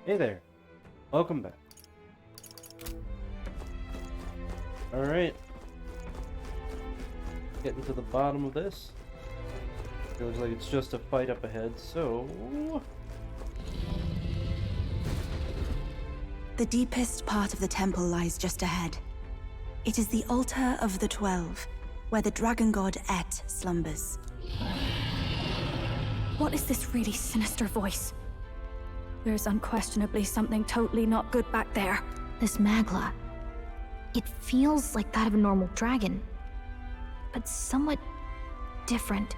Hey there. Welcome back. Alright. Getting to the bottom of this. It looks like it's just a fight up ahead, so... The deepest part of the temple lies just ahead. It is the altar of the 12, where the dragon god Et slumbers. What is this really sinister voice? There's unquestionably something totally not good back there. This Magla. It feels like that of a normal dragon, but somewhat different.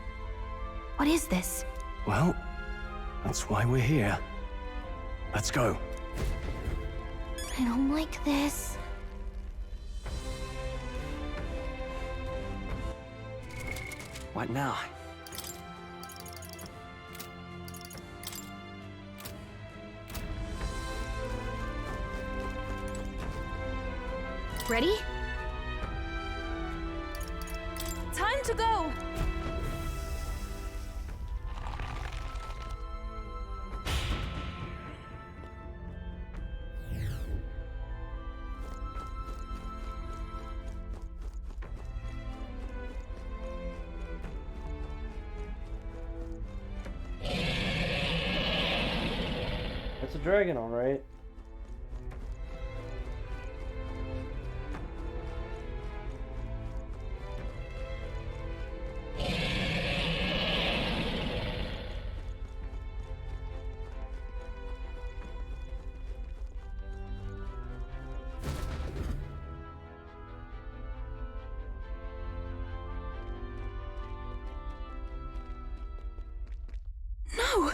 What is this? Well, that's why we're here. Let's go. I don't like this. What now? Ready? Time to go! That's a dragon, alright. No!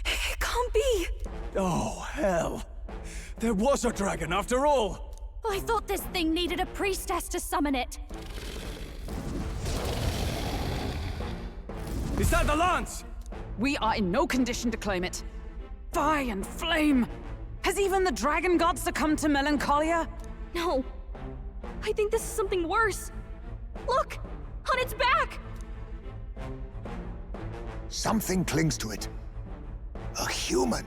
It can't be! Oh, hell! There was a dragon after all! I thought this thing needed a priestess to summon it. Is that the lance? We are in no condition to claim it. Fire and flame! Has even the dragon god succumbed to melancholia? No. I think this is something worse. Look! On its back! Something clings to it. A human.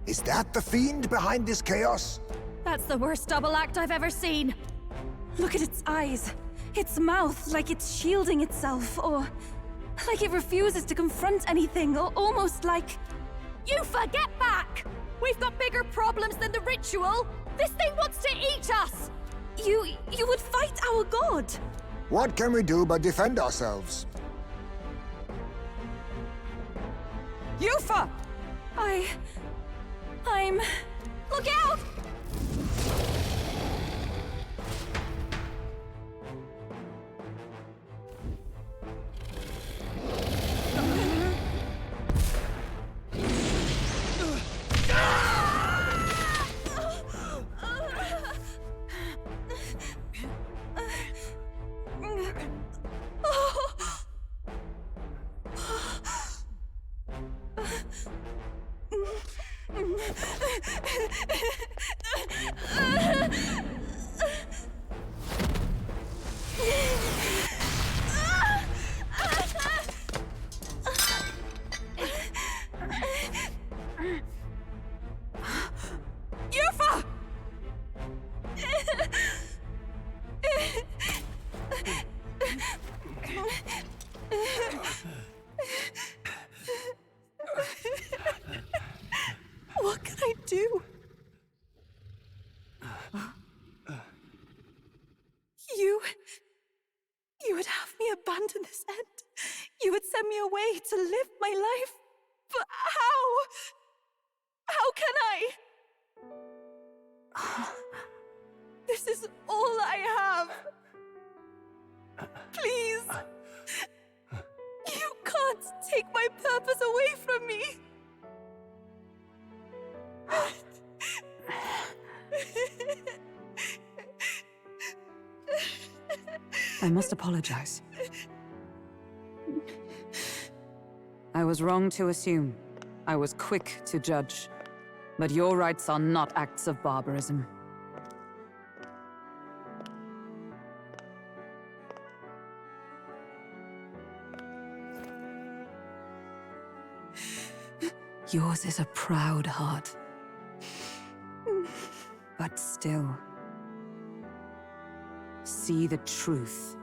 Is that the fiend behind this chaos? That's the worst double act I've ever seen. Look at its eyes, its mouth, like it's shielding itself, or like it refuses to confront anything, or almost like... Eupha, get back! We've got bigger problems than the ritual! This thing wants to eat us! You would fight our god! What can we do but defend ourselves? Eupha! I'm... Look out! Eupha! What can I do? You would have me abandon this end. You would send me away to live my life. But how? How can I? This is all I have. Please. You can't take my purpose away from me. I must apologize. I was wrong to assume. I was quick to judge. But your rites are not acts of barbarism. Yours is a proud heart, But still, see the truth.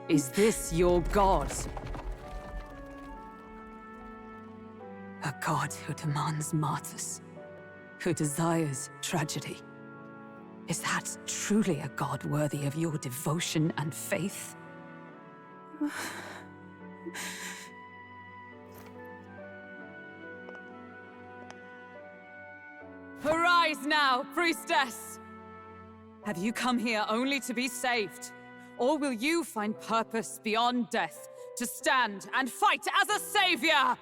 Is this your god? A god who demands martyrs, who desires tragedy. Is that truly a god worthy of your devotion and faith? Arise now, priestess! Have you come here only to be saved? Or will you find purpose beyond death, to stand and fight as a savior?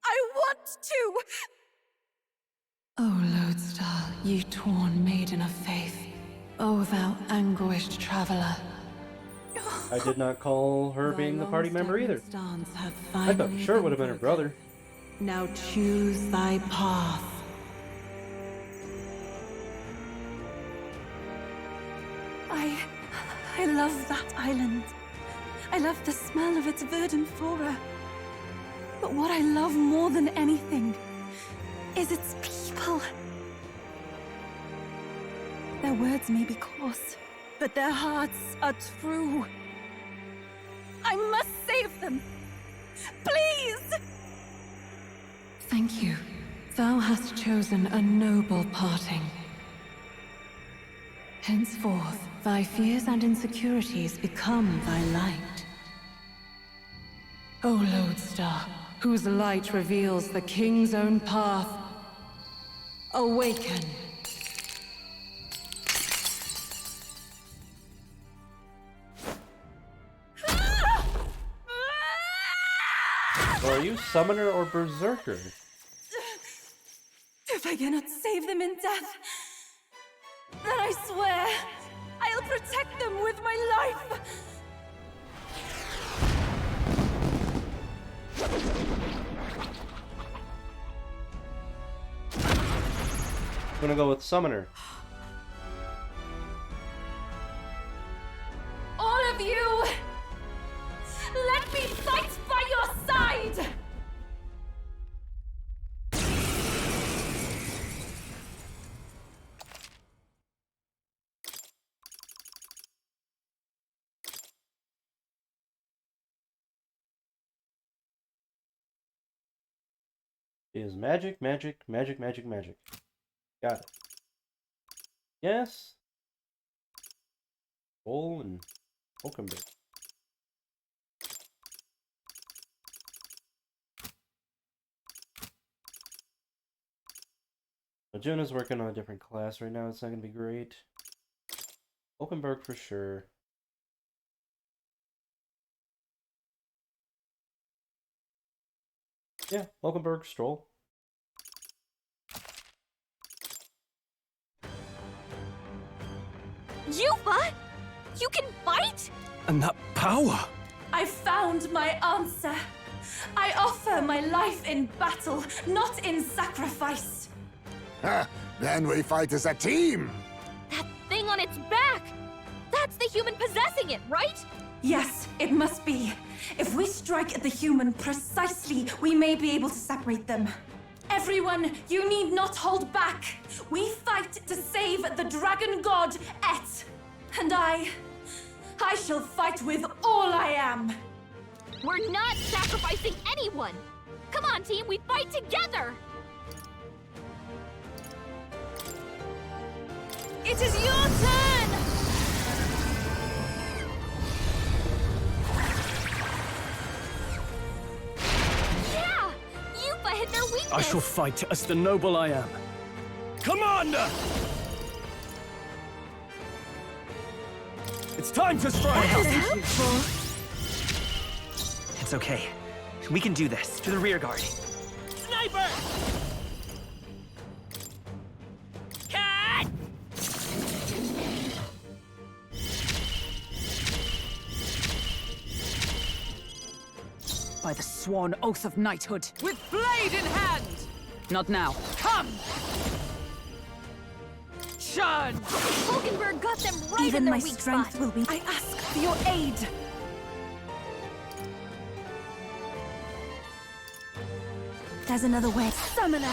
I want to! O Lodestar, you torn maiden of faith, O thou anguished traveler. I did not call her being the party member either. Stance hath I thought finally sure it would have been been her brother. Now choose thy path. I love that island. I love the smell of its verdant flora. But what I love more than anything is its people. Their words may be coarse, but their hearts are true. I must save them. Please! Thank you. Thou hast chosen a noble parting. Henceforth, thy fears and insecurities become thy light. O Lodestar, whose light reveals the king's own path, awaken. Or are you summoner or berserker? If I cannot save them in death, then I swear I'll protect them with my life. I'm gonna go with summoner. All of you, let me fight by your side! Is magic, magic, magic, magic, magic. Got it. Yes. Bull and Hulkenberg. But Juna's working on a different class right now. It's not going to be great. Hulkenberg for sure. Yeah, Hulkenberg, Stroll. Eupha? You can fight? And that power! I found my answer. I offer my life in battle, not in sacrifice. Then we fight as a team! That thing on its back! That's the human possessing it, right? Yes, it must be. If we strike at the human precisely, we may be able to separate them. Everyone, you need not hold back. We fight to save the dragon god, Et. And I shall fight with all I am. We're not sacrificing anyone! Come on, team, we fight together! It is your turn! Yeah! Eupha hit their weakness! I shall fight as the noble I am. Commander! It's time to strike! It's okay. We can do this. To the rear guard. Sniper! Cut! By the sworn oath of knighthood, with blade in hand! Not now. Come! Churn! Hulkenberg got them right in Even their my weak strength spot. will be. I ask for your aid. There's another way. Summoner!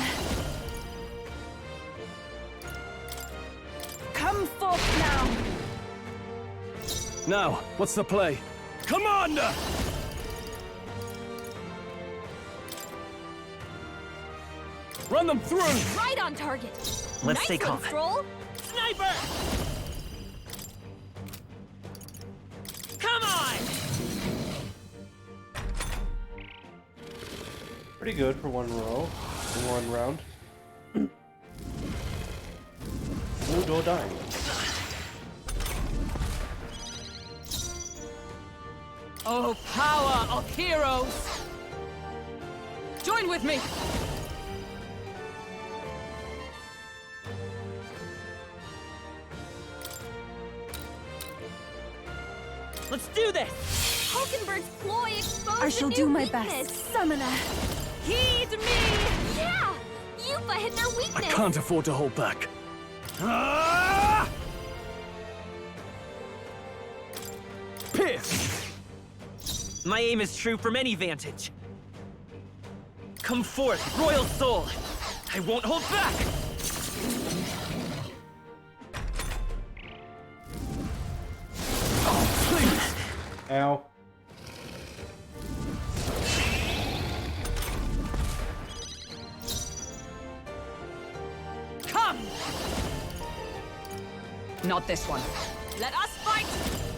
Come forth now! Now, what's the play? Commander! Run them through! Right on target. Let's nice stay calm. one, Stroll. Sniper! Come on! Pretty good for one row, in one round. Udo dying. Oh, power of heroes! Join with me! Let's do this! Hulkenberg's ploy exposed I shall a new do my weakness. best. Summoner! Heed me! Yeah! Eupha hit their I weakness! can't afford to hold back. Ah! Pierce! My aim is true from any vantage. Come forth, royal soul! I won't hold back! Oh, please! Ow. Come! Not this one. Let us fight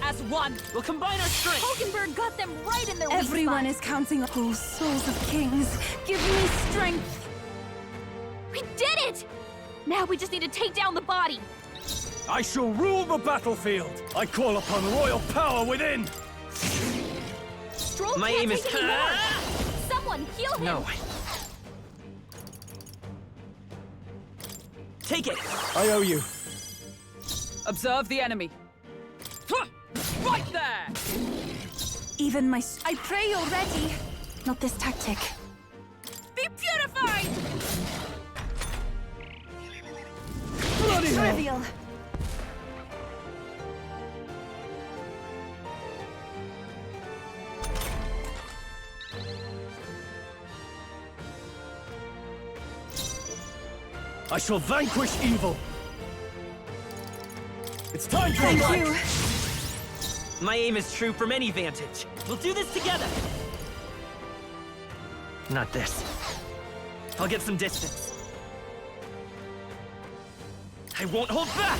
as one! We'll combine our strength! Hulkenberg got them right in their Everyone weak is counting on oh, souls of kings. Give me strength! We did it! Now we just need to take down the body. I shall rule the battlefield! I call upon royal power within! Stroll My can't aim is... take anymore. Someone heal him! No. Take it! I owe you. Observe the enemy. Huh! Right there! Even my... I pray you're ready. Not this tactic. Be purified! Bloody hell! Trivial. I shall vanquish evil! It's time to Thank strike! you. My aim is true from any vantage. We'll do this together! Not this. I'll get some distance. I won't hold back!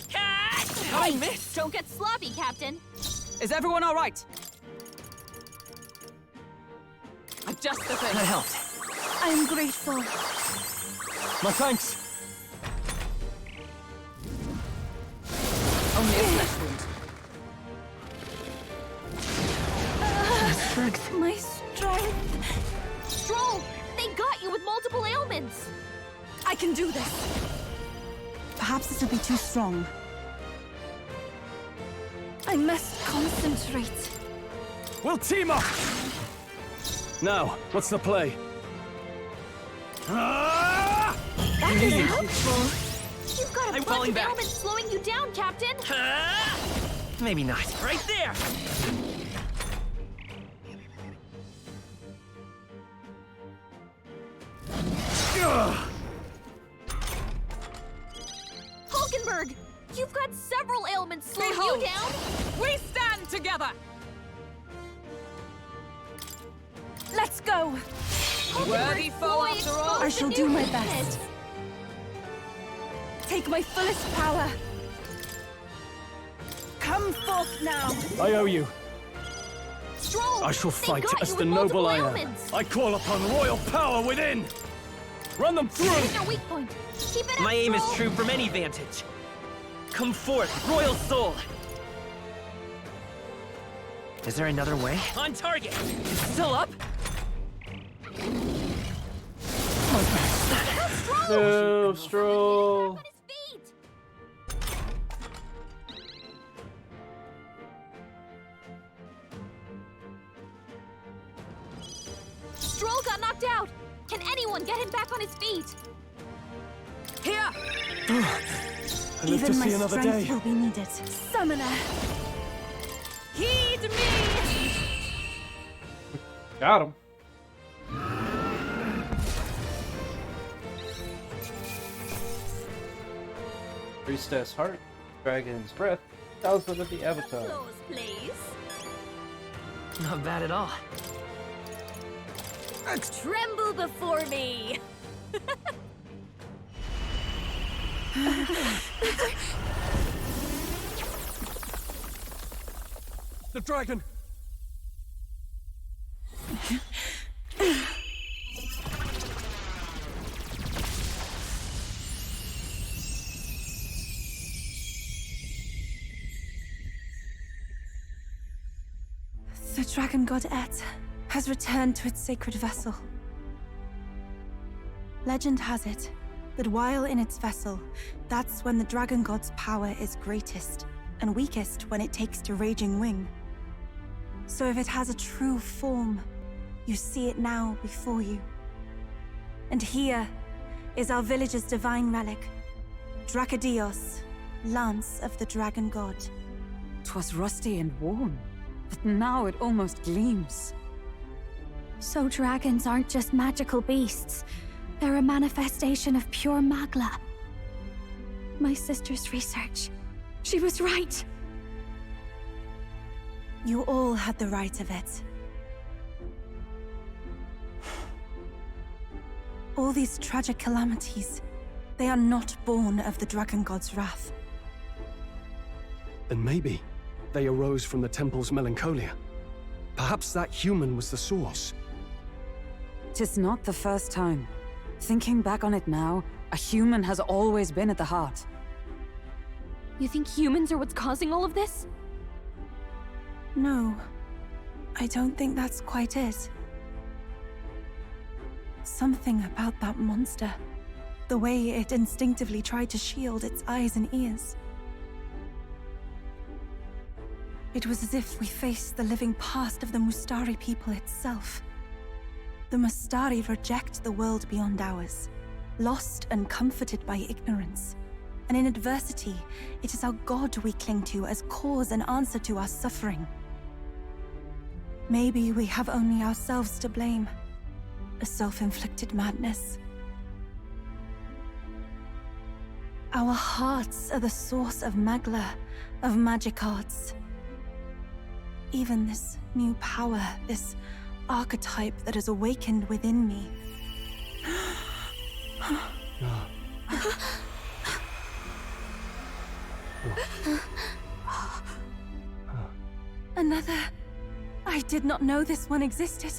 Catch! I missed! Don't get sloppy, Captain. Is everyone all right? Just the thing. That helped. I am grateful. My thanks! Only a flesh wound. My strength. Stroll, they got you with multiple ailments. I can do this. Perhaps this will be too strong. I must concentrate. We'll team up! Now, what's the play? Ah! That is helpful. You've got a I'm bunch falling of back. ailments slowing you down, Captain. Ah! Maybe not. Right there! Ugh! Hulkenberg, you've got several ailments slowing Behold. you down. We stand together! Let's go. Worthy foe after all. I shall do my best. Take my fullest power. Come forth now. I owe you. Stroll, I shall they fight got as you the with noble multiple I am. ailments. I call upon royal power within! Run them through! Here's your weak point. Keep it up, My aim is Stroll. true from any vantage. Come forth, royal soul! Is there another way? On target! Still up? No, Stroll. On his feet. Stroll got knocked out. Can anyone get him back on his feet? Here! I live to Even my see another strength day. will be needed. Summoner. Heed me! Got him. Priestess Heart, Dragon's Breath, Talisman of the Avatar. Applause, please. Not bad at all. Tremble before me. The dragon! The dragon god Et has returned to its sacred vessel. Legend has it that while in its vessel, that's when the dragon god's power is greatest, and weakest when it takes to raging wing. So if it has a true form, you see it now before you. And here is our village's divine relic, Dracadios, Lance of the Dragon God. 'Twas rusty and worn, but now it almost gleams. So dragons aren't just magical beasts. They're a manifestation of pure Magla. My sister's research. She was right. You all had the right of it. All these tragic calamities, they are not born of the Dragon God's wrath. Then maybe they arose from the temple's melancholia. Perhaps that human was the source. 'Tis not the first time. Thinking back on it now, a human has always been at the heart. You think humans are what's causing all of this? No, I don't think that's quite it. Something about that monster. The way it instinctively tried to shield its eyes and ears. It was as if we faced the living past of the Mustari people itself. The Mustari reject the world beyond ours, lost and comforted by ignorance. And in adversity, it is our God we cling to as cause and answer to our suffering. Maybe we have only ourselves to blame. A self-inflicted madness. Our hearts are the source of Magla, of magic arts. Even this new power, this archetype that has awakened within me. Another. I did not know this one existed.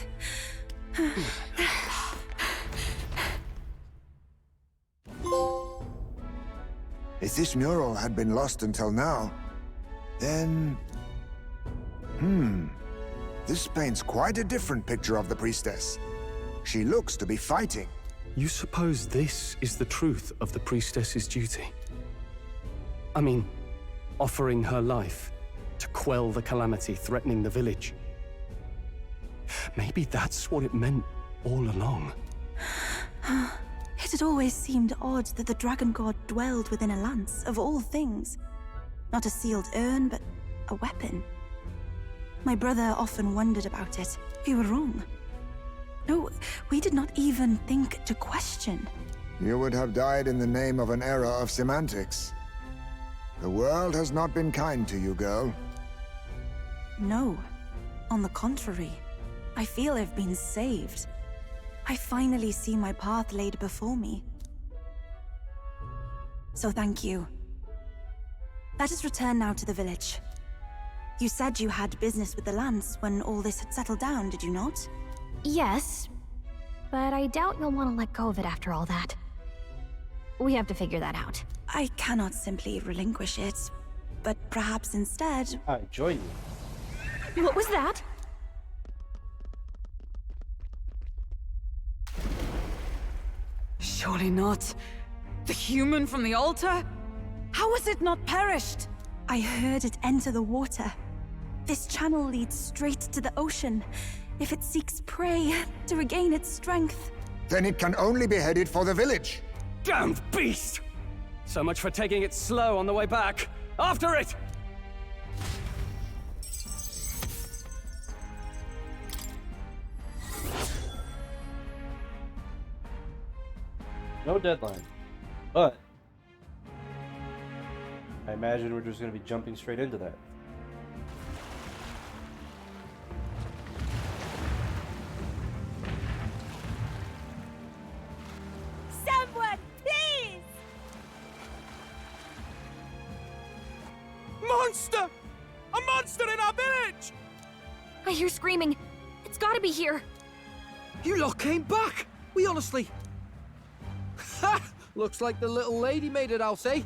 If this mural had been lost until now, then... This paints quite a different picture of the priestess. She looks to be fighting. You suppose this is the truth of the priestess's duty? I mean, offering her life to quell the calamity threatening the village. Maybe that's what it meant all along. It had always seemed odd that the dragon god dwelled within a lance, of all things. Not a sealed urn, but a weapon. My brother often wondered about it. We were wrong. No, we did not even think to question. You would have died in the name of an era of semantics. The world has not been kind to you, girl. No. On the contrary, I feel I've been saved. I finally see my path laid before me. So thank you. Let us return now to the village. You said you had business with the Lance when all this had settled down, did you not? Yes, but I doubt you'll want to let go of it after all that. We have to figure that out. I cannot simply relinquish it, but perhaps instead... I join you. What was that? Surely not. The human from the altar? How has it not perished? I heard it enter the water. This channel leads straight to the ocean. If it seeks prey, to regain its strength. Then it can only be headed for the village. Damned beast! So much for taking it slow on the way back. After it! No deadline. But I imagine we're just going to be jumping straight into that. Someone, please! Monster! A monster in our village! I hear screaming. It's gotta be here. You lot came back! We honestly... Ha! Looks like the little lady made it out, eh?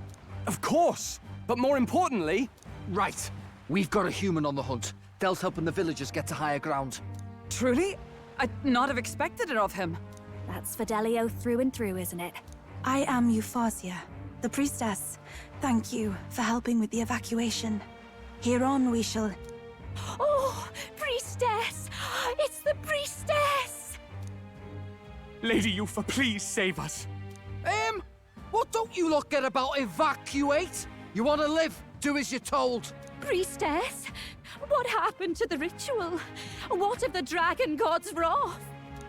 Of course! But more importantly... Right. We've got a human on the hunt. Del's helping the villagers get to higher ground. Truly? I'd not have expected it of him. That's Fidelio through and through, isn't it? I am Eupha, the priestess. Thank you for helping with the evacuation. Here on we shall... Oh, priestess! It's the priestess! Lady Eupha, please save us. What don't you lot get about evacuate? You want to live? Do as you're told. Priestess? What happened to the ritual? What of the dragon god's wrath?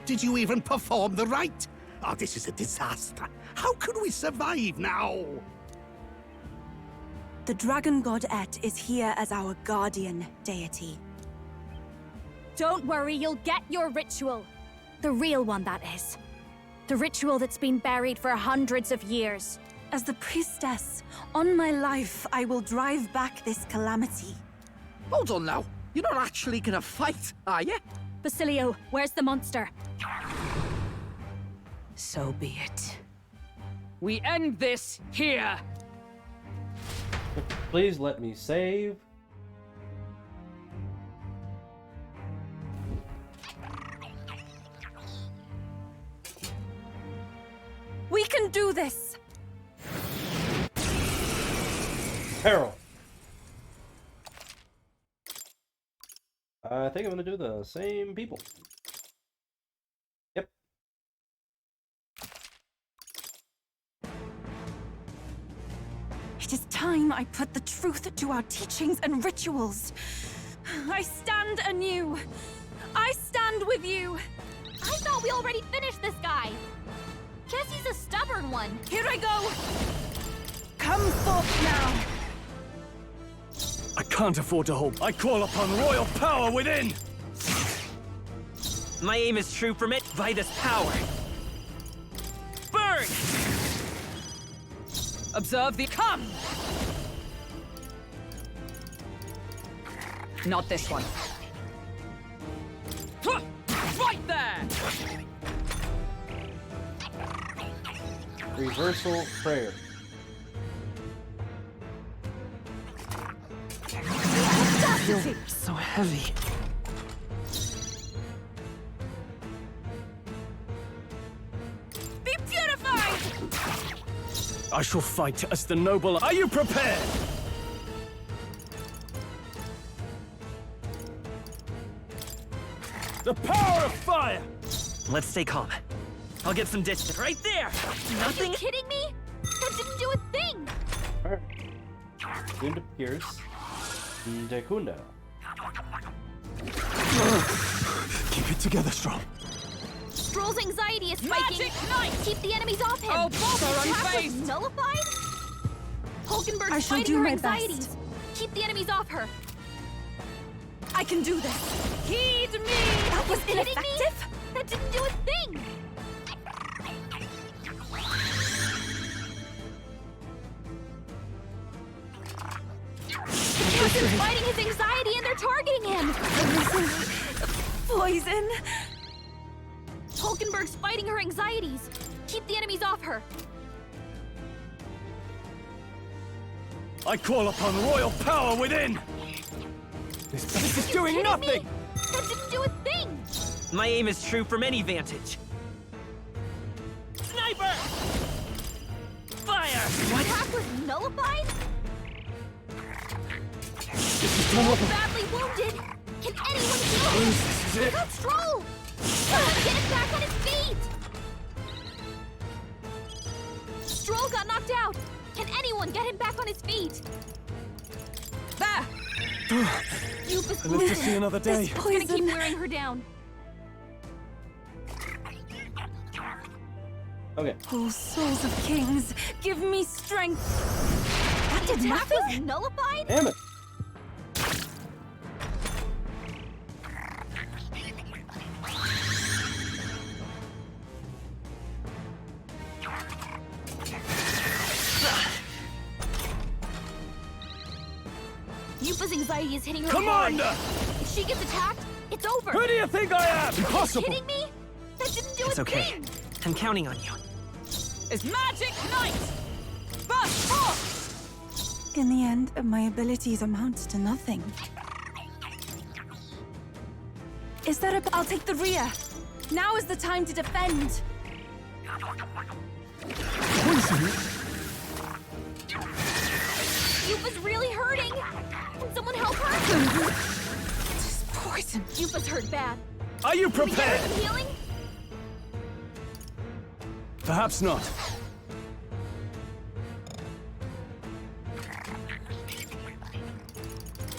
Did you even perform the rite? Oh, this is a disaster. How can we survive now? The dragon god Et is here as our guardian deity. Don't worry, you'll get your ritual. The real one, that is. The ritual that's been buried for hundreds of years. As the priestess, on my life, I will drive back this calamity. Hold on now. You're not actually gonna fight, are you? Basilio, where's the monster? So be it. We end this here! Please let me save. We can do this! Peril. I think I'm gonna do the same people. Yep. It is time I put the truth to our teachings and rituals. I stand anew. I stand with you. I thought we already finished this guy. Guess he's a stubborn one. Here I go. Come forth now. I can't afford to hold. I call upon royal power within! My aim is true from it by this power. Burn! Observe the... Come! Not this one. Right there! Reversal prayer. So heavy. Be purified! I shall fight as the noble... Are you prepared? The power of fire! Let's stay calm. I'll get some distance right there! Nothing... Are you kidding me? That didn't do a thing! Alright. Soon to Pierce. Dekunda. Keep it together, Strong. Stroll's anxiety is spiking. Magic Knight! Keep the enemies off him. Oh, both are His trap was unfazed. nullified? Hulkenberg's I shall fighting do her my anxieties. best. Keep the enemies off her. I can do this. Heed me! That was kidding me? ineffective? That didn't do a thing! The person's fighting his anxiety and they're targeting him! Poison. Hulkenberg's fighting her anxieties. Keep the enemies off her. I call upon royal power within! This is doing Kidding nothing! me? That didn't do a thing! My aim is true from any vantage. Sniper! Fire! What? Attack was nullified? What? Badly wounded! Can anyone heal him? This is it! Look out, Stroll! Someone get him back on his feet! Stroll got knocked out! Can anyone get him back on his feet? There! Eupha's I live to see another day. It's gonna keep wearing her down. Okay. Oh, souls of kings, give me strength. That did attack nothing? was nullified? Damn it. Eupha's anxiety is hitting her Commander! hard. If she gets attacked, it's over. Who do you think I am? Are you Impossible! kidding me? That didn't do It's a okay. thing. I'm counting on you. Is Magic Knight! Burst forth! In the end, my abilities amount to nothing. Is that a... I'll take the rear. Now is the time to defend. Eupha's really hurting. Can someone help her? This poison. Eupha's hurt bad. Are you Can we get her prepared? some healing? Perhaps not.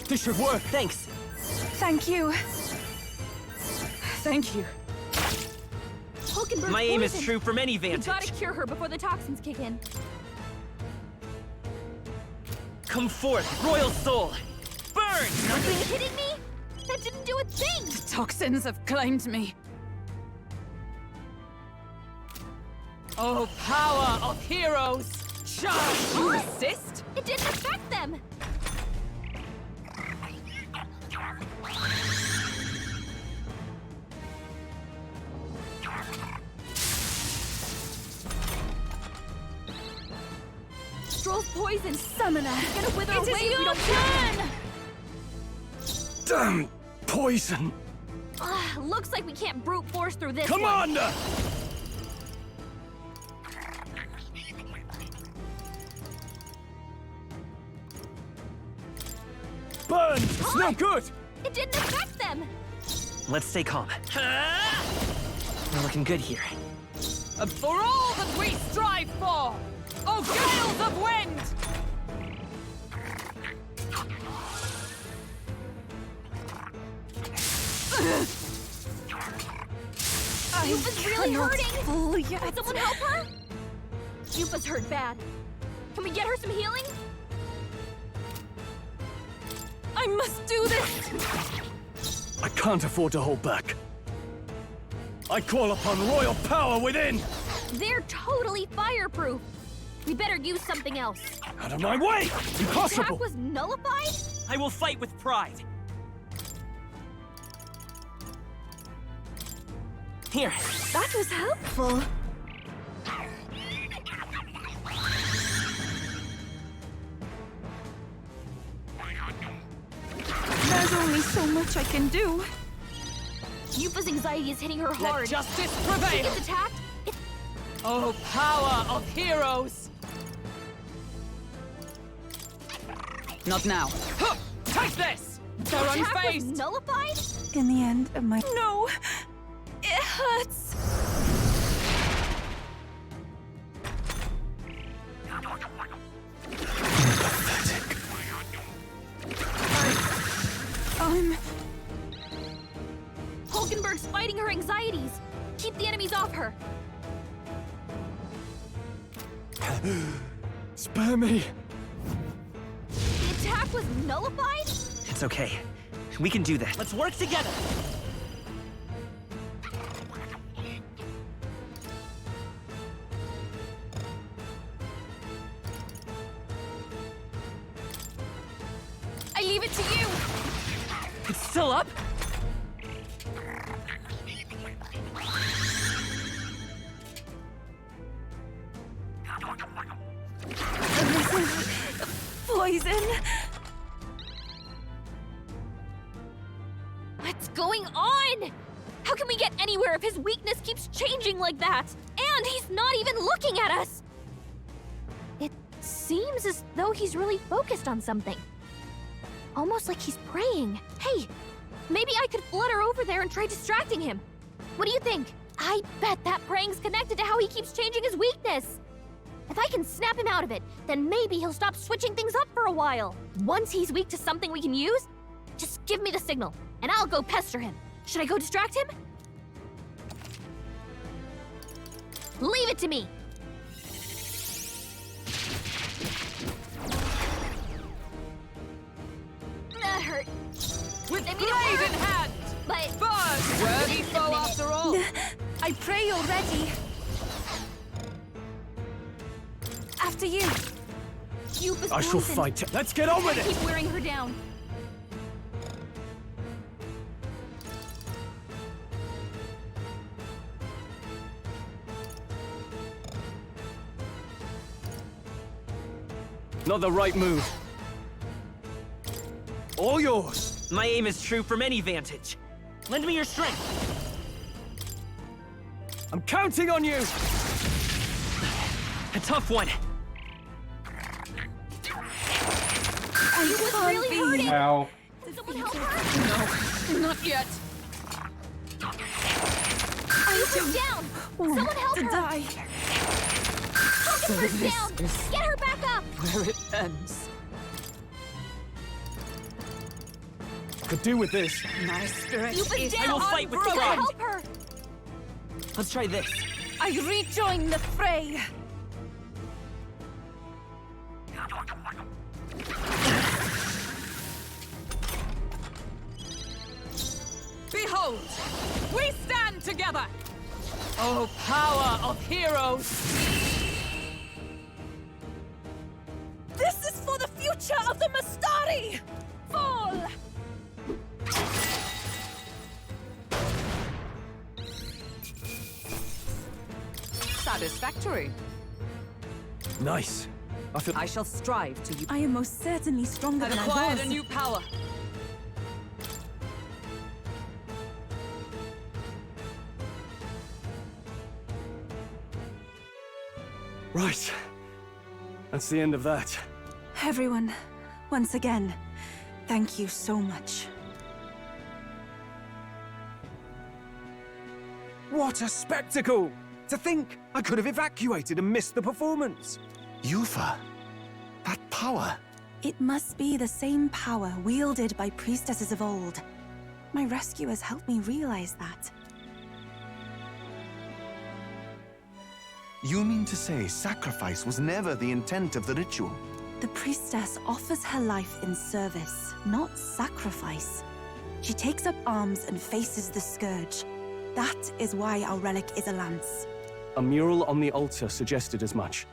This should work. Thanks. Thank you. Thank you. Hulkenberg's My aim is poisoned. true from any We've vantage. gotta cure her before the toxins kick in. Come forth, royal soul! Burn! Are you kidding me? That didn't do a thing! Toxins have claimed me. Oh, power of heroes! Charge! You resist? It didn't affect them! Stroll's poison! Summoner! He's gonna wither away if we don't kill him! Damn poison! Looks like we can't brute force through this Commander! Burn! It's no good! one. It didn't affect them! Let's stay calm. We're looking good here. For all that we strive for! Oh, gales of wind! Eupha's really hurting! Full yet. Can someone help her? Eupha's hurt bad. Can we get her some healing? I must do this. I can't afford to hold back. I call upon royal power within! They're totally fireproof. We better use something else. Out of my way! Impossible! Attack was nullified? I will fight with pride. Here. That was helpful. There's only so much I can do. Eupha's anxiety is hitting her hard. Let justice She prevail! gets attacked? Oh, power of heroes! Not now. Huh! Take this! They're Attack was unfazed! nullified? In the end, my... No! It hurts! Pathetic. Hulkenberg's fighting her anxieties. Keep the enemies off her. Spare me! The attack was nullified? It's okay. We can do this. Let's work together! I leave it to you! It's still up? This is... poison. What's going on? How can we get anywhere if his weakness keeps changing like that? And he's not even looking at us! It seems as though he's really focused on something. Almost like he's praying. Hey, maybe I could flutter over there and try distracting him. What do you think? I bet that praying's connected to how he keeps changing his weakness. If I can snap him out of it, then maybe he'll stop switching things up for a while. Once he's weak to something we can use, just give me the signal, and I'll go pester him. Should I go distract him? Leave it to me! that hurt. With I mean, it blade in hurt. hand! But But worthy foe after all! I pray you're ready. After you. Eupha's I shall poisoned. fight. Let's get on with it! Keep wearing her down. Not the right move. All yours. My aim is true from any vantage. Lend me your strength. I'm counting on you! A tough one. He was really hurting. Ow. Someone help her. No, not yet. Eupha's down. Someone help To her. die. Focus her down. Get her back up. Where it ends. Could do with this. My spirit Eupha's is down. I will fight with Someone pride. help her. Let's try this. I rejoin the fray. Behold, we stand together! Oh, power of heroes! This is for the future of the Mastari! Fall! Satisfactory. Nice. I feel. I shall strive to I am most certainly stronger I've than I acquired was. a new power. Right. That's the end of that. Everyone, once again, thank you so much. What a spectacle! To think I could have evacuated and missed the performance. Eupha, that power. It must be the same power wielded by priestesses of old. My rescuers helped me realize that. You mean to say sacrifice was never the intent of the ritual? The priestess offers her life in service, not sacrifice. She takes up arms and faces the scourge. That is why our relic is a lance. A mural on the altar suggested as much.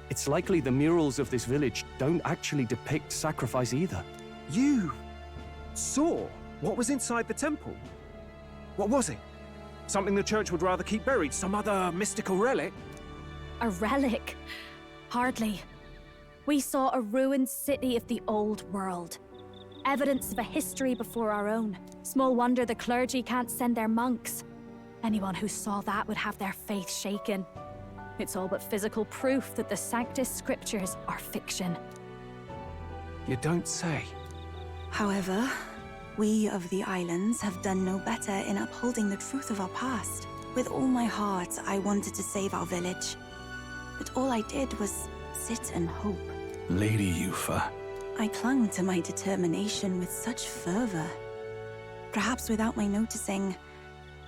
It's likely the murals of this village don't actually depict sacrifice either. You saw what was inside the temple? What was it? Something the church would rather keep buried? Some other mystical relic? A relic? Hardly. We saw a ruined city of the old world. Evidence of a history before our own. Small wonder the clergy can't send their monks. Anyone who saw that would have their faith shaken. It's all but physical proof that the Sanctus Scriptures are fiction. You don't say. However, we of the islands have done no better in upholding the truth of our past. With all my heart, I wanted to save our village. But all I did was sit and hope. Lady Eupha. I clung to my determination with such fervor. Perhaps without my noticing,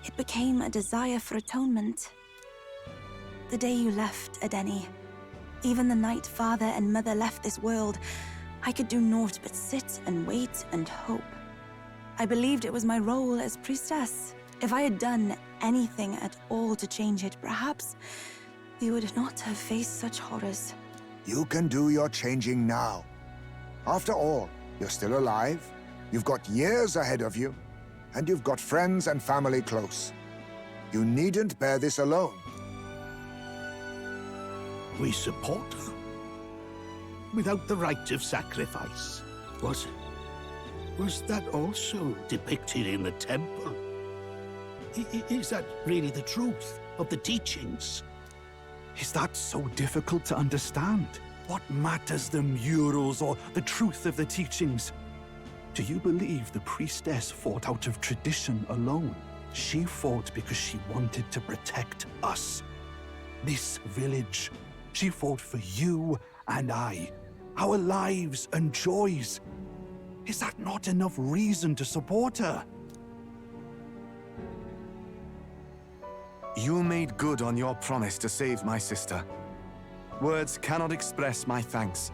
it became a desire for atonement. The day you left, Edeni, even the night father and mother left this world, I could do naught but sit and wait and hope. I believed it was my role as priestess. If I had done anything at all to change it, perhaps we would not have faced such horrors. You can do your changing now. After all, you're still alive, you've got years ahead of you, and you've got friends and family close. You needn't bear this alone. We support her. Without the rite of sacrifice. Was that also depicted in the temple? Is that really the truth of the teachings? Is that so difficult to understand? What matters the murals or the truth of the teachings? Do you believe the priestess fought out of tradition alone? She fought because she wanted to protect us. This village. She fought for you and I. Our lives and joys. Is that not enough reason to support her? You made good on your promise to save my sister. Words cannot express my thanks.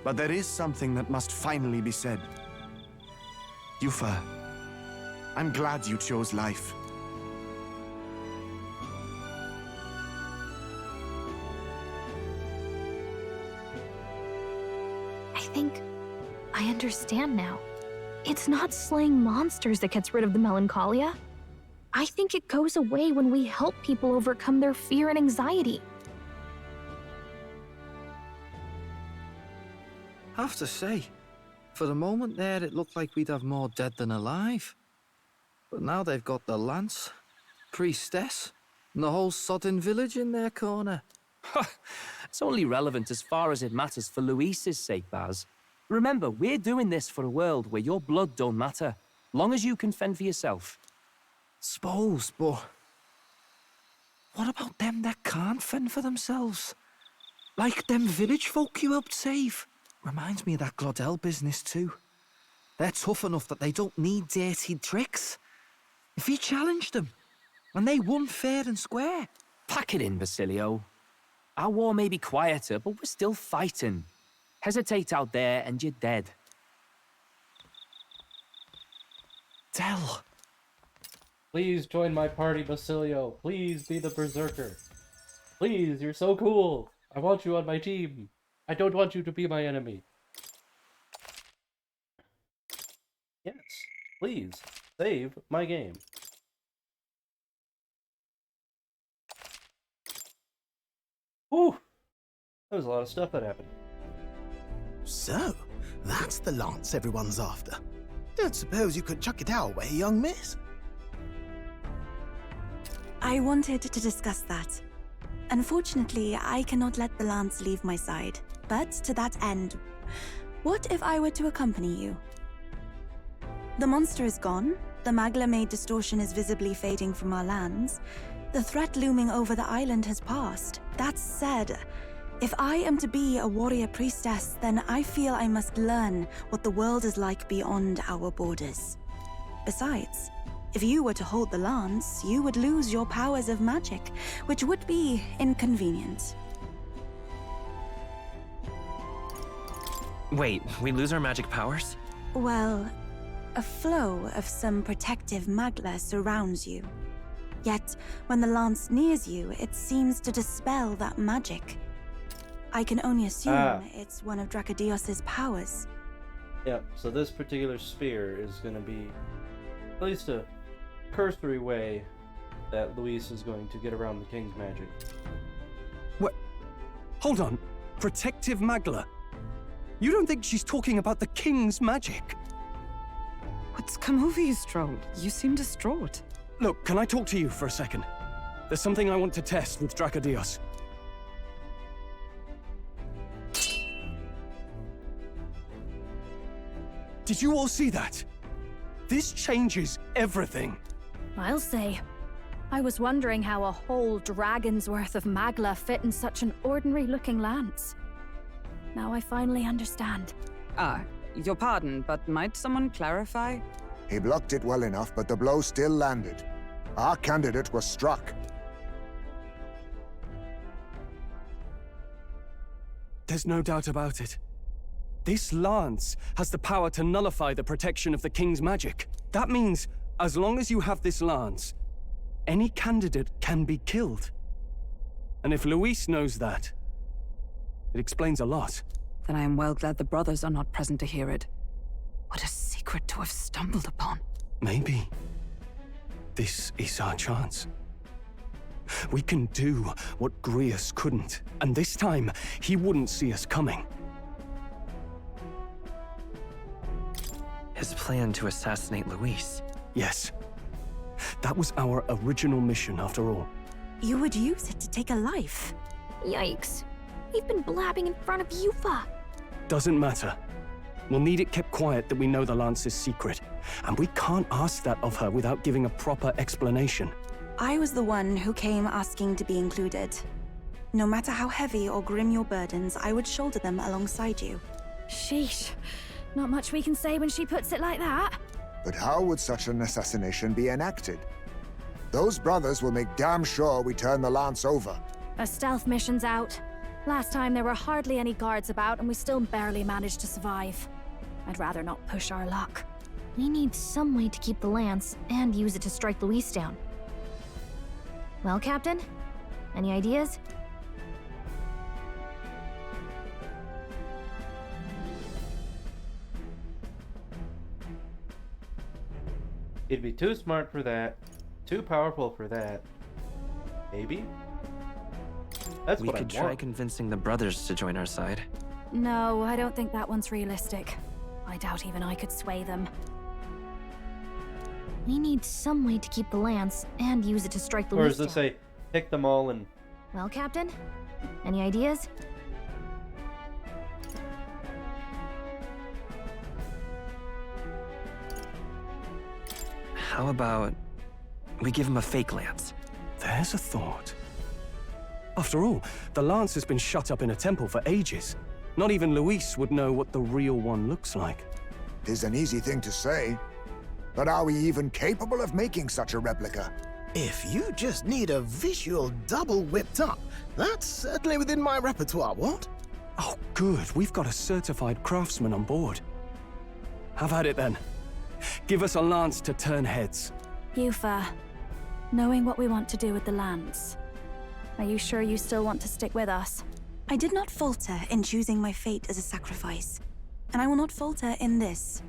But there is something that must finally be said. Eupha, I'm glad you chose life. I think I understand now. It's not slaying monsters that gets rid of the melancholia. I think it goes away when we help people overcome their fear and anxiety. Have to say, for the moment there, it looked like we'd have more dead than alive. But now they've got the lance, priestess, and the whole sodden village in their corner. It's only relevant as far as it matters for Luis's sake, Baz. Remember, we're doing this for a world where your blood don't matter, long as you can fend for yourself. Suppose, but what about them that can't fend for themselves? Like them village folk you helped save. Reminds me of that Glodell business too. They're tough enough that they don't need dirty tricks. If he challenged them, and they won fair and square. Pack it in, Basilio. Our war may be quieter, but we're still fighting. Hesitate out there and you're dead. Tell. Please join my party, Basilio. Please be the berserker. Please, you're so cool. I want you on my team. I don't want you to be my enemy. Yes, please, save my game. Whew! That was a lot of stuff that happened. So, that's the lance everyone's after. Don't suppose you could chuck it our way, young miss? I wanted to discuss that. Unfortunately, I cannot let the lance leave my side. But to that end, what if I were to accompany you? The monster is gone, the Magla-made distortion is visibly fading from our lands, the threat looming over the island has passed. That said, if I am to be a warrior priestess, then I feel I must learn what the world is like beyond our borders. Besides, if you were to hold the lance, you would lose your powers of magic, which would be inconvenient. Wait, we lose our magic powers? Well, a flow of some protective magla surrounds you. Yet, when the lance nears you, it seems to dispel that magic. I can only assume it's one of Dracodios's powers. Yep, so this particular spear is going to be at least a cursory way that Luis is going to get around the king's magic. What? Hold on. Protective Magla? You don't think she's talking about the king's magic? What's come over you, Stroll? You seem distraught. Look, can I talk to you for a second? There's something I want to test with Dracodios. Did you all see that? This changes everything. I'll say. I was wondering how a whole dragon's worth of magla fit in such an ordinary-looking lance. Now I finally understand. Your pardon, but might someone clarify? He blocked it well enough, but the blow still landed. Our candidate was struck. There's no doubt about it. This lance has the power to nullify the protection of the king's magic. That means, as long as you have this lance, any candidate can be killed. And if Luis knows that, it explains a lot. Then I am well glad the brothers are not present to hear it. What a secret to have stumbled upon. Maybe this is our chance. We can do what Grius couldn't, and this time, he wouldn't see us coming. His plan to assassinate Luis. Yes. That was our original mission, after all. You would use it to take a life. Yikes. We've been blabbing in front of Eupha. Doesn't matter. We'll need it kept quiet that we know the lance is secret. And we can't ask that of her without giving a proper explanation. I was the one who came asking to be included. No matter how heavy or grim your burdens, I would shoulder them alongside you. Sheesh. Not much we can say when she puts it like that. But how would such an assassination be enacted? Those brothers will make damn sure we turn the lance over. A stealth mission's out. Last time there were hardly any guards about and we still barely managed to survive. I'd rather not push our luck. We need some way to keep the lance and use it to strike Luis down. Well, Captain? Any ideas? He'd be too smart for that. Too powerful for that. Maybe? That's We what I could try want. convincing the brothers to join our side. No, I don't think that one's realistic. I doubt even I could sway them. We need some way to keep the lance and use it to strike Or Luis does it down. say, pick them all and... Well, Captain? Any ideas? How about we give him a fake lance? There's a thought. After all, the lance has been shut up in a temple for ages. Not even Luis would know what the real one looks like. Tis an easy thing to say, but are we even capable of making such a replica? If you just need a visual double whipped up, that's certainly within my repertoire, what? Oh, good. We've got a certified craftsman on board. Have at it then. Give us a lance to turn heads. Eupha, knowing what we want to do with the lance, are you sure you still want to stick with us? I did not falter in choosing my fate as a sacrifice, and I will not falter in this.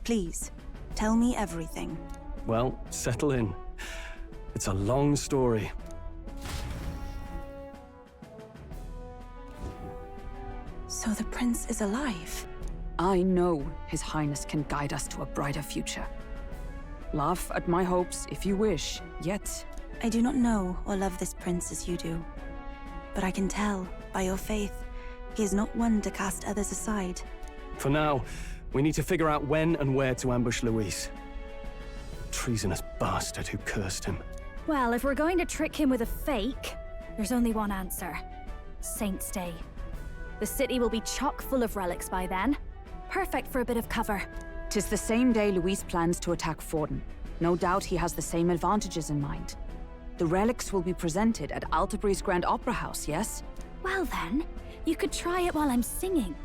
Please, tell me everything. Well, settle in. It's a long story. So the prince is alive? I know His Highness can guide us to a brighter future. Laugh at my hopes if you wish, yet... I do not know or love this prince as you do. But I can tell, by your faith, he is not one to cast others aside. For now, we need to figure out when and where to ambush Luis. Treasonous bastard who cursed him. Well, if we're going to trick him with a fake, there's only one answer. Saint's Day. The city will be chock full of relics by then. Perfect for a bit of cover. 'Tis the same day Luis plans to attack Forden. No doubt he has the same advantages in mind. The relics will be presented at Altabri's Grand Opera House, yes? Well then, you could try it while I'm singing.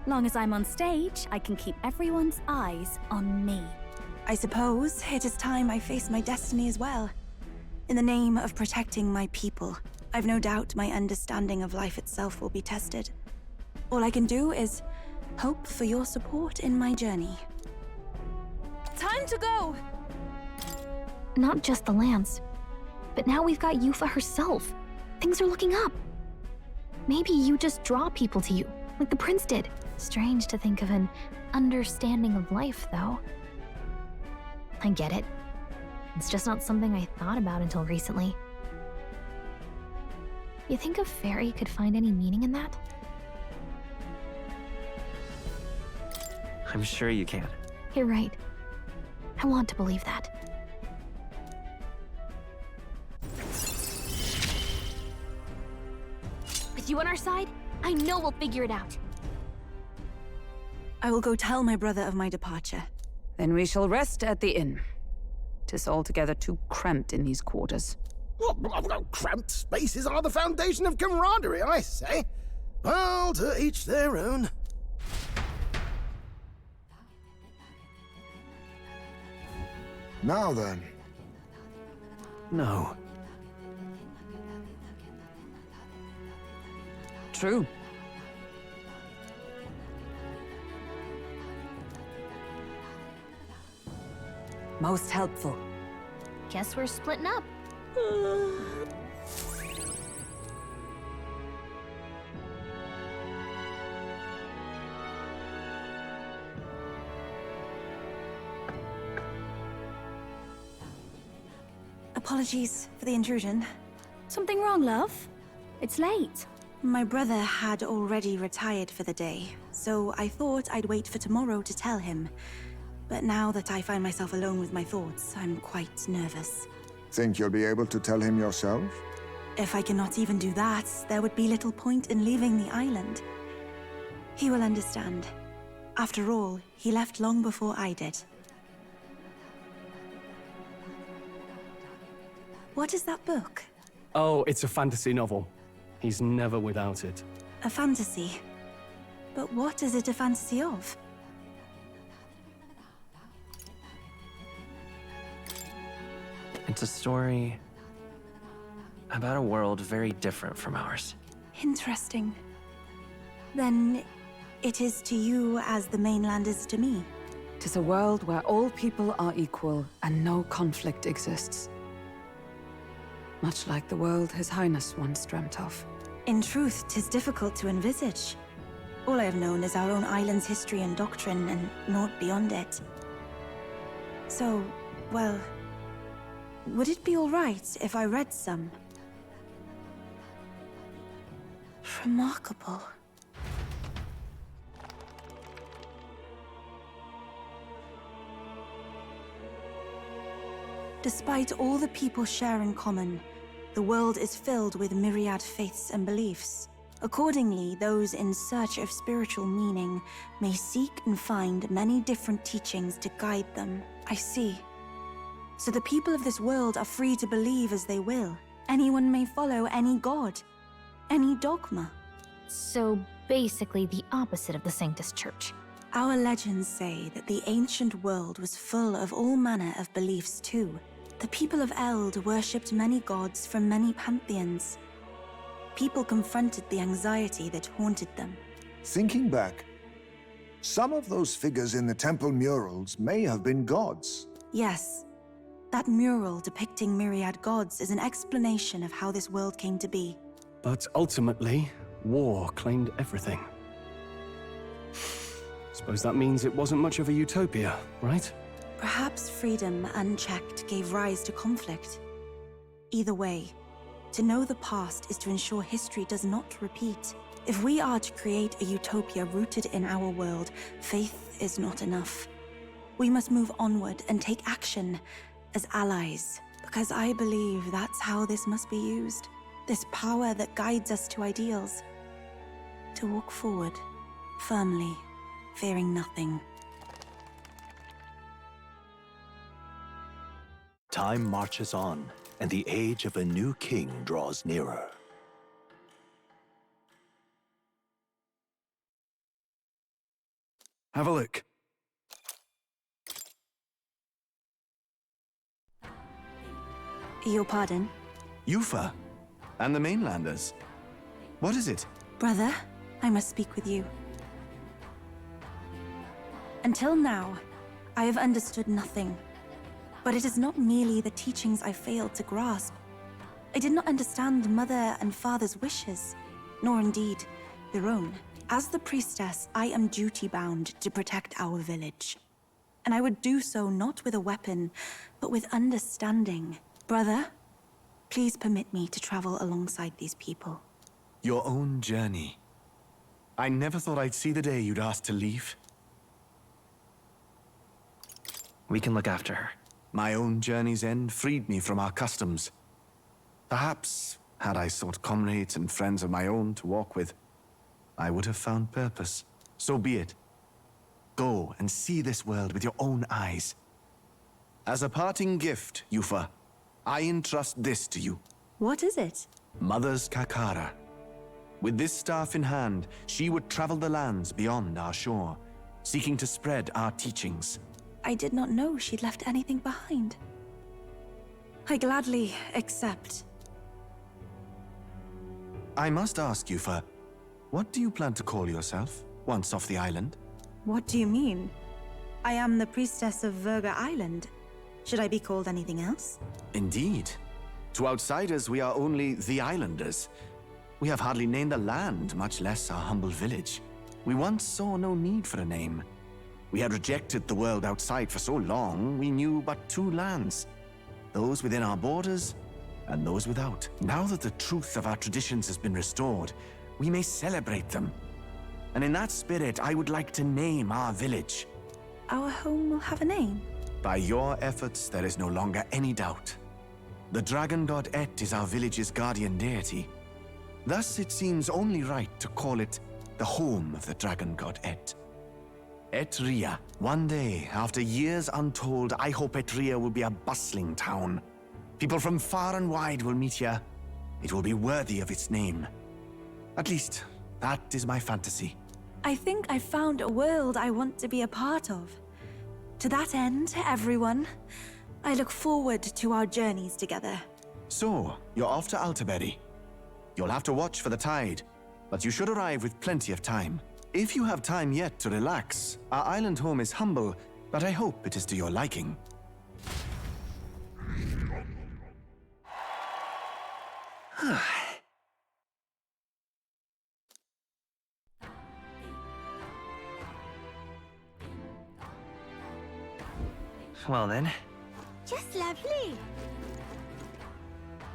Long as I'm on stage, I can keep everyone's eyes on me. I suppose it is time I face my destiny as well. In the name of protecting my people, I've no doubt my understanding of life itself will be tested. All I can do is hope for your support in my journey. Time to go! Not just the lance, but now we've got Eupha herself. Things are looking up. Maybe you just draw people to you, like the prince did. Strange to think of an understanding of life, though. I get it. It's just not something I thought about until recently. You think a fairy could find any meaning in that? I'm sure you can. You're right. I want to believe that. With you on our side, I know we'll figure it out. I will go tell my brother of my departure. Then we shall rest at the inn. 'Tis altogether too cramped in these quarters. Well, cramped spaces are the foundation of camaraderie, I say. Well, to each their own. Now then. No. True. Most helpful. Guess we're splitting up. Apologies for the intrusion. Something wrong, love? It's late. My brother had already retired for the day, so I thought I'd wait for tomorrow to tell him. But now that I find myself alone with my thoughts, I'm quite nervous. Think you'll be able to tell him yourself? If I cannot even do that, there would be little point in leaving the island. He will understand. After all, he left long before I did. What is that book? Oh, it's a fantasy novel. He's never without it. A fantasy? But what is it a fantasy of? It's a story about a world very different from ours. Interesting. Then it is to you as the mainland is to me. 'Tis a world where all people are equal and no conflict exists. Much like the world His Highness once dreamt of. In truth, 'tis difficult to envisage. All I have known is our own island's history and doctrine, and naught beyond it. So, well, would it be all right if I read some? Remarkable. Despite all the people share in common, the world is filled with myriad faiths and beliefs. Accordingly, those in search of spiritual meaning may seek and find many different teachings to guide them. I see. So the people of this world are free to believe as they will. Anyone may follow any god, any dogma. So basically the opposite of the Sanctus Church. Our legends say that the ancient world was full of all manner of beliefs too. The people of Eld worshipped many gods from many pantheons. People confronted the anxiety that haunted them. Thinking back, some of those figures in the temple murals may have been gods. Yes. That mural depicting myriad gods is an explanation of how this world came to be. But ultimately, war claimed everything. Suppose that means it wasn't much of a utopia, right? Perhaps freedom unchecked gave rise to conflict. Either way, to know the past is to ensure history does not repeat. If we are to create a utopia rooted in our world, faith is not enough. We must move onward and take action as allies, because I believe that's how this must be used. This power that guides us to ideals. To walk forward, firmly, fearing nothing. Time marches on, and the age of a new king draws nearer. Have a look. Your pardon? Eupha, and the mainlanders. What is it? Brother, I must speak with you. Until now, I have understood nothing. But it is not merely the teachings I failed to grasp. I did not understand Mother and Father's wishes, nor indeed their own. As the priestess, I am duty-bound to protect our village. And I would do so not with a weapon, but with understanding. Brother, please permit me to travel alongside these people. Your own journey. I never thought I'd see the day you'd ask to leave. We can look after her. My own journey's end freed me from our customs. Perhaps, had I sought comrades and friends of my own to walk with, I would have found purpose. So be it. Go and see this world with your own eyes. As a parting gift, Eupha, I entrust this to you. What is it? Mother's Kakara. With this staff in hand, she would travel the lands beyond our shore, seeking to spread our teachings. I did not know she'd left anything behind. I gladly accept. I must ask, Eupha, what do you plan to call yourself, once off the island? What do you mean? I am the priestess of Verga Island. Should I be called anything else? Indeed. To outsiders, we are only the islanders. We have hardly named the land, much less our humble village. We once saw no need for a name. We had rejected the world outside for so long, we knew but two lands. Those within our borders, and those without. Now that the truth of our traditions has been restored, we may celebrate them. And in that spirit, I would like to name our village. Our home will have a name? By your efforts, there is no longer any doubt. The dragon god Et is our village's guardian deity. Thus, it seems only right to call it the home of the dragon god Et. Etria. One day, after years untold, I hope Etria will be a bustling town. People from far and wide will meet here. It will be worthy of its name. At least, that is my fantasy. I think I found a world I want to be a part of. To that end, everyone, I look forward to our journeys together. So, you're off to Altaberry. You'll have to watch for the tide, but you should arrive with plenty of time. If you have time yet to relax, our island home is humble, but I hope it is to your liking. Well then. Just lovely.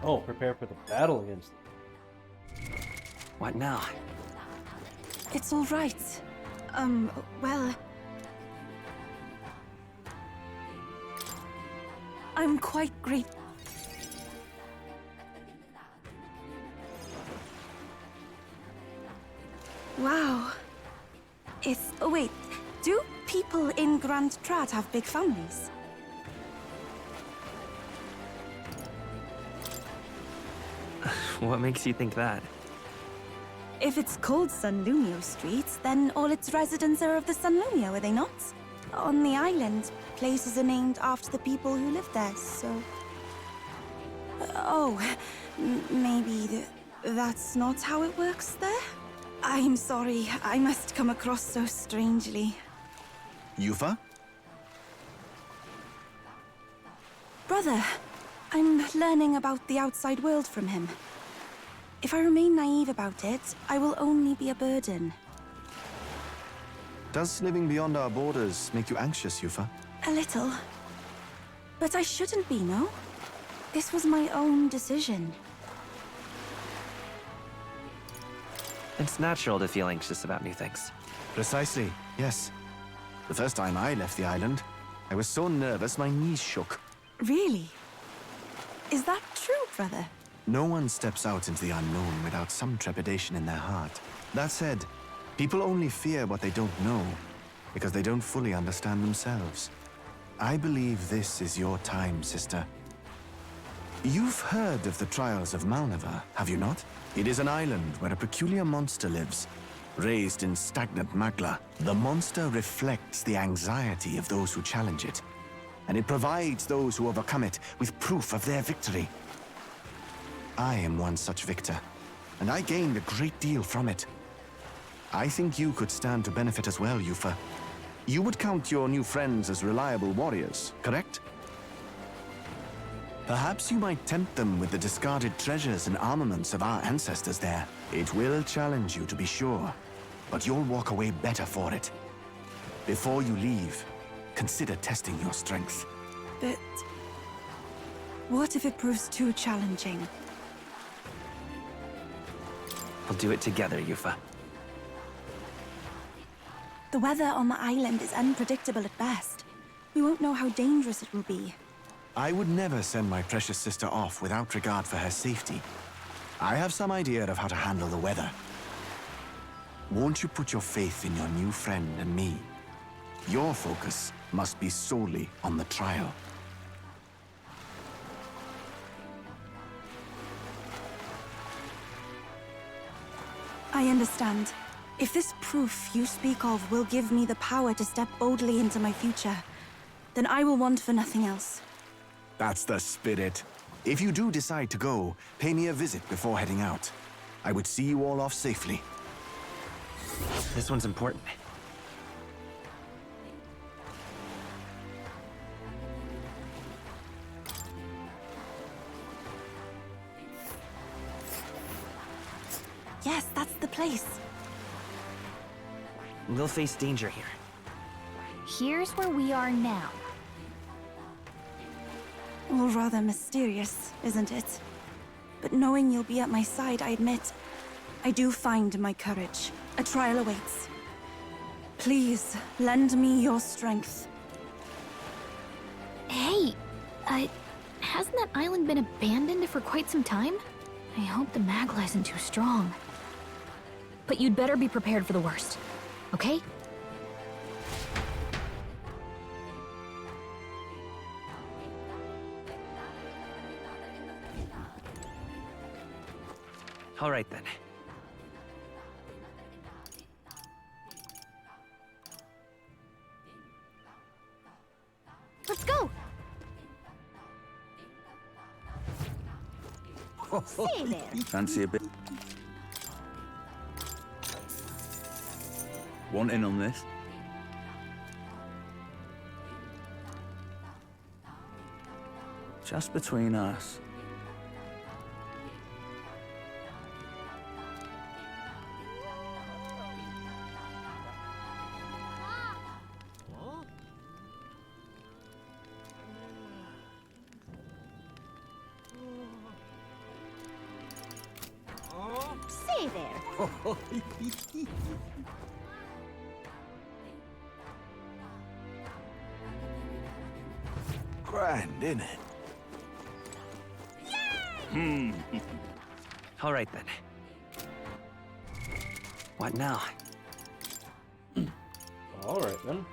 Oh, prepare for the battle against them. What now? It's all right. Well... I'm quite grateful. Wow. Oh wait, do people in Grand Trat have big families? What makes you think that? If it's called San Lunio Street, then all its residents are of the San Lunio, are they not? On the island, places are named after the people who live there, so... maybe that's not how it works there? I'm sorry, I must come across so strangely. Eupha? Brother, I'm learning about the outside world from him. If I remain naive about it, I will only be a burden. Does living beyond our borders make you anxious, Eupha? A little. But I shouldn't be, no? This was my own decision. It's natural to feel anxious about new things. Precisely, yes. The first time I left the island, I was so nervous my knees shook. Really? Is that true, brother? No one steps out into the unknown without some trepidation in their heart. That said, people only fear what they don't know, because they don't fully understand themselves. I believe this is your time, sister. You've heard of the Trials of Malnever, have you not? It is an island where a peculiar monster lives, raised in stagnant magma. The monster reflects the anxiety of those who challenge it, and it provides those who overcome it with proof of their victory. I am one such victor, and I gained a great deal from it. I think you could stand to benefit as well, Eupha. You would count your new friends as reliable warriors, correct? Perhaps you might tempt them with the discarded treasures and armaments of our ancestors there. It will challenge you, to be sure, but you'll walk away better for it. Before you leave, consider testing your strength. But... what if it proves too challenging? We'll do it together, Eupha. The weather on the island is unpredictable at best. We won't know how dangerous it will be. I would never send my precious sister off without regard for her safety. I have some idea of how to handle the weather. Won't you put your faith in your new friend and me? Your focus must be solely on the trial. I understand. If this proof you speak of will give me the power to step boldly into my future, then I will want for nothing else. That's the spirit. If you do decide to go, pay me a visit before heading out. I would see you all off safely. This one's important. Yes, that's the place. We'll face danger here. Here's where we are now. All rather mysterious, isn't it? But knowing you'll be at my side, I admit, I do find my courage. A trial awaits. Please, lend me your strength. Hey, hasn't that island been abandoned for quite some time? I hope the magla isn't too strong. But you'd better be prepared for the worst, okay? All right then. Let's go! Say there. Fancy a bit? Want in on this? Just between us. Say there. Grand, innit? All right then. What now? All right then.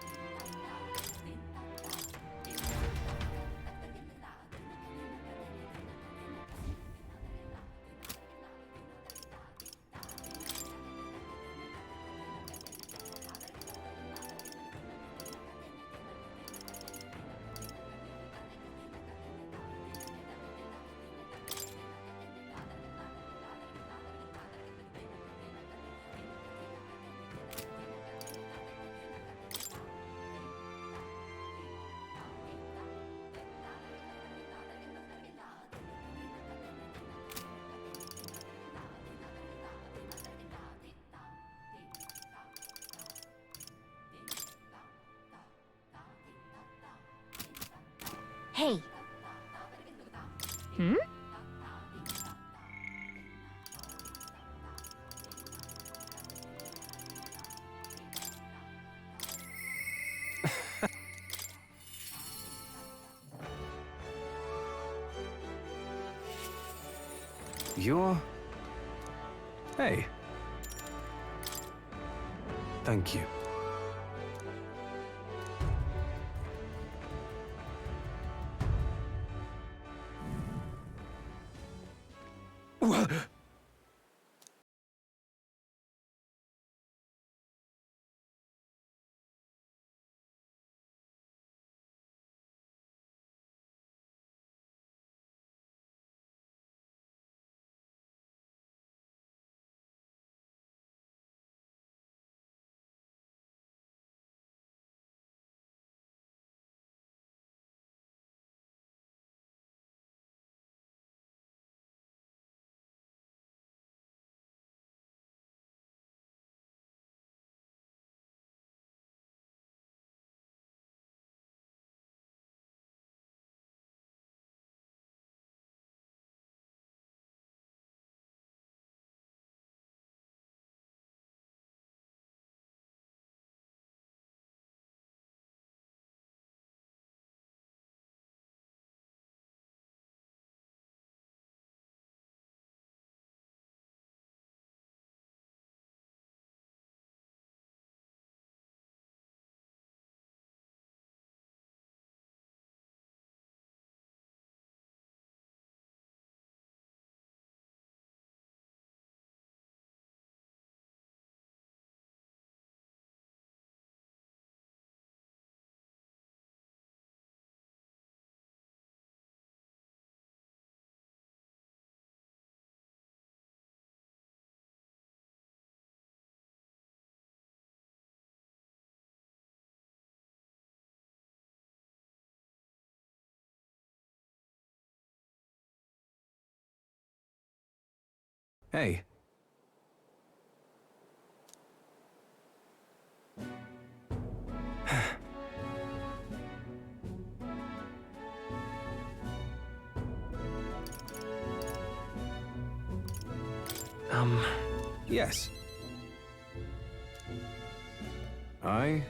Hey. Hmm? You're... Hey. Thank you. Hey. Yes. I...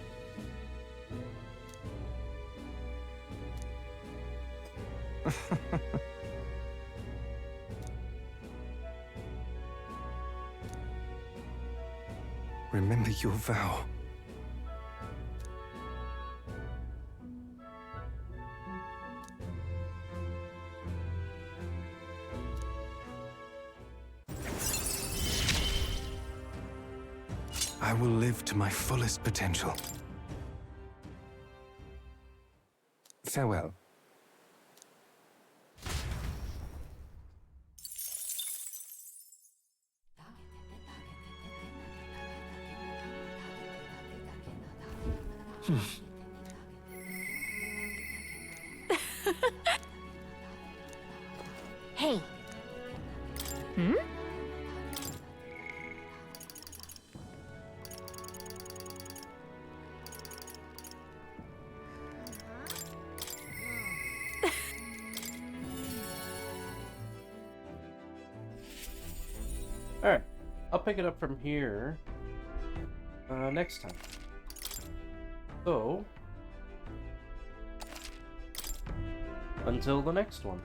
Remember your vow. I will live to my fullest potential. Farewell. Hey. Hmm? Alright, I'll pick it up from here next time. So, until the next one.